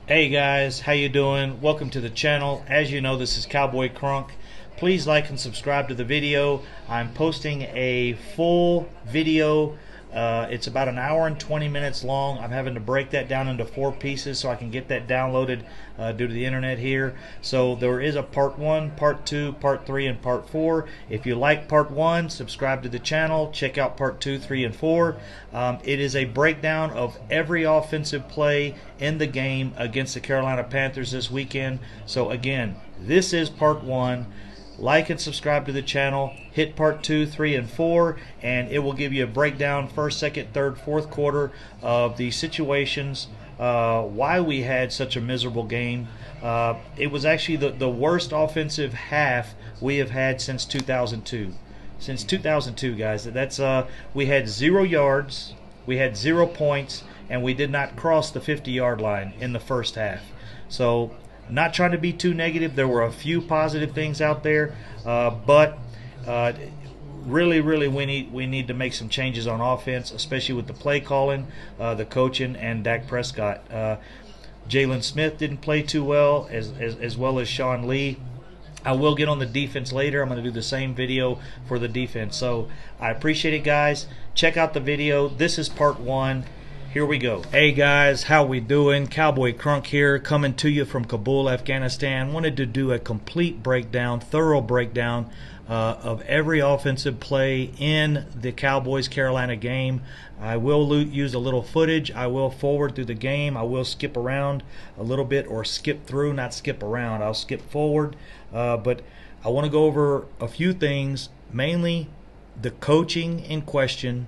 Hey guys, how you doing? Welcome to the channel. As you know, this is Cowboy Crunk. Please like and subscribe to the video. I'm posting a full video. It's about an hour and 20 minutes long. I'm having to break that down into 4 pieces so I can get that downloaded due to the internet here. So there is a part 1, part 2, part 3, and part 4. If you like part 1, subscribe to the channel. Check out part 2, 3, and 4. It is a breakdown of every offensive play in the game against the Carolina Panthers this weekend. So again, this is part 1. Like and subscribe to the channel. Hit part 2, 3, and 4, and it will give you a breakdown first, second, third, fourth quarter of the situations, why we had such a miserable game. It was actually the worst offensive half we have had since 2002. Since 2002, guys. That's we had 0 yards, we had 0 points, and we did not cross the 50-yard line in the first half. So not trying to be too negative. There were a few positive things out there, but really, we need to make some changes on offense, especially with the play calling, the coaching, and Dak Prescott. Jalen Smith didn't play too well, as well as Sean Lee. I will get on the defense later. I'm going to do the same video for the defense. So I appreciate it, guys. Check out the video. This is part 1. Here we go. Hey guys, how we doing? Cowboy Crunk here, coming to you from Kabul, Afghanistan. Wanted to do a complete breakdown, thorough breakdown of every offensive play in the Cowboys-Carolina game. I will use a little footage. I will forward through the game. I will skip around a little bit, or skip through, not skip around. I'll skip forward. But I want to go over a few things, mainly the coaching in question,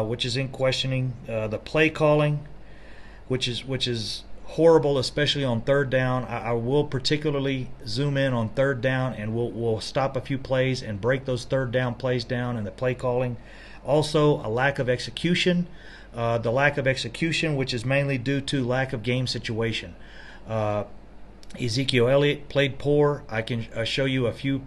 which is in questioning, the play calling, which is horrible, especially on third down. I will particularly zoom in on third down, and we'll stop a few plays and break those third down plays down and the play calling. Also, a lack of execution. The lack of execution, which is mainly due to lack of game situation. Ezekiel Elliott played poor. I can show you a few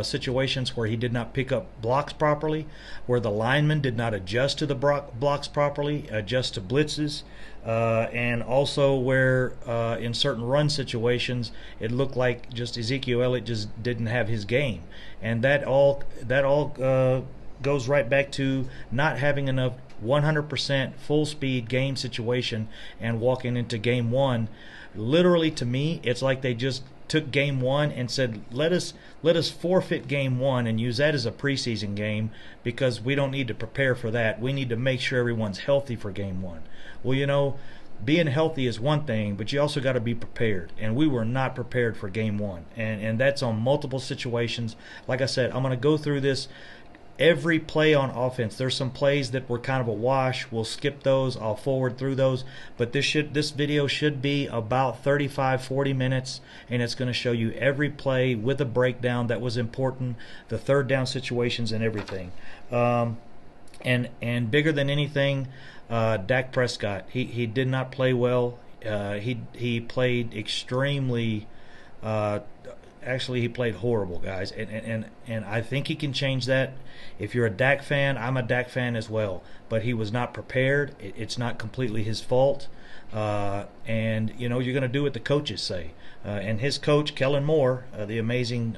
situations where he did not pick up blocks properly, where the linemen did not adjust to the blocks properly, adjust to blitzes, and also where in certain run situations it looked like just Ezekiel Elliott just didn't have his game, and that all goes right back to not having enough 100% full speed game situation and walking into game 1. Literally, to me, it's like they just took game 1 and said, let us forfeit game 1 and use that as a preseason game, because we don't need to prepare for that. We need to make sure everyone's healthy for game 1. Well, you know, being healthy is one thing, but you also got to be prepared, and we were not prepared for game 1, and that's on multiple situations. Like I said, I'm going to go through this every play on offense. There's some plays that were kind of a wash. We'll skip those. I'll forward through those. But this video should be about 35-40 minutes, and it's going to show you every play with a breakdown that was important, the third down situations, and everything. And bigger than anything, Dak Prescott. He did not play well. He played extremely. Actually, he played horrible, guys, and I think he can change that. If you're a Dak fan, I'm a Dak fan as well, but he was not prepared. It's not completely his fault, and you know, you're going to do what the coaches say. And his coach, Kellen Moore, the amazing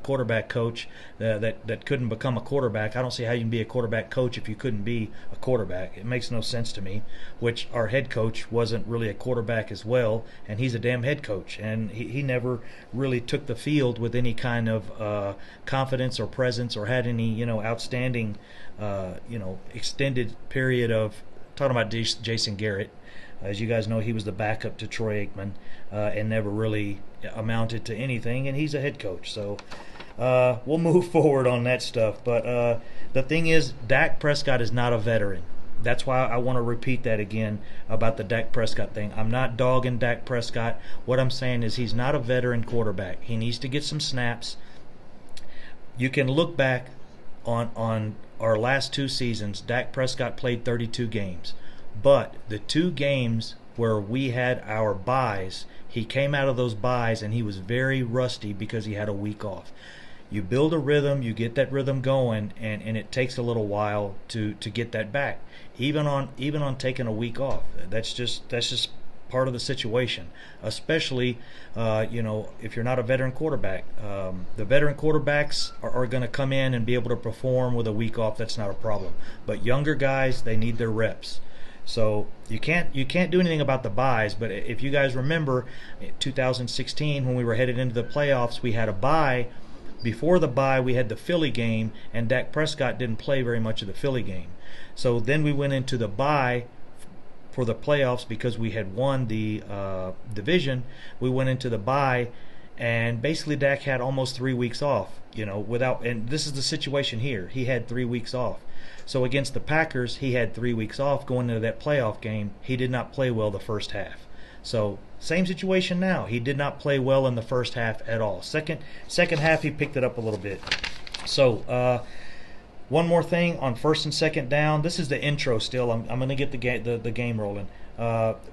quarterback coach that couldn't become a quarterback. I don't see how you can be a quarterback coach if you couldn't be a quarterback. It makes no sense to me. Which our head coach wasn't really a quarterback as well, and he's a damn head coach. And he never really took the field with any kind of confidence or presence, or had any, you know, outstanding, extended period of, talking about Jason Garrett. As you guys know, he was the backup to Troy Aikman, and never really amounted to anything, and he's a head coach. So we'll move forward on that stuff. But the thing is, Dak Prescott is not a veteran. That's why I want to repeat that again about the Dak Prescott thing. I'm not dogging Dak Prescott. What I'm saying is he's not a veteran quarterback. He needs to get some snaps. You can look back on our last 2 seasons. Dak Prescott played 32 games. But the 2 games where we had our buys, he came out of those buys and he was very rusty because he had a week off. You build a rhythm, you get that rhythm going, and it takes a little while to get that back. Even on taking a week off. That's just part of the situation, especially if you're not a veteran quarterback. The veteran quarterbacks are going to come in and be able to perform with a week off. That's not a problem. But younger guys, they need their reps. So you can't do anything about the buys. But if you guys remember, in 2016 when we were headed into the playoffs, we had a bye. Before the bye, we had the Philly game, and Dak Prescott didn't play very much of the Philly game. So then we went into the bye for the playoffs because we had won the division. We went into the bye, and basically Dak had almost 3 weeks off. And this is the situation here. He had 3 weeks off. So against the Packers, he had 3 weeks off going into that playoff game. He did not play well the first half. So same situation now. He did not play well in the first half at all. Second half, he picked it up a little bit. So one more thing on first and second down. This is the intro still. I'm going to get the game rolling.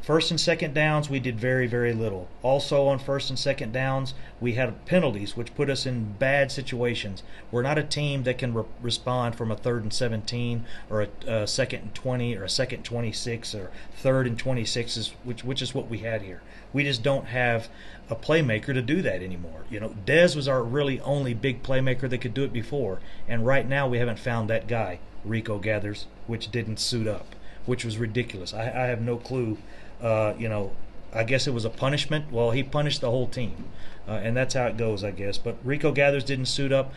First and second downs, we did very, very little. Also on first and second downs, we had penalties, which put us in bad situations. We're not a team that can respond from a 3rd and 17 or a 2nd and 20 or a 2nd and 26 or 3rd and 26, which is what we had here. We just don't have a playmaker to do that anymore. Dez was our really only big playmaker that could do it before, and right now we haven't found that guy, Rico Gathers, which didn't suit up, which was ridiculous. I have no clue. I guess it was a punishment. Well, he punished the whole team, and that's how it goes, I guess. But Rico Gathers didn't suit up.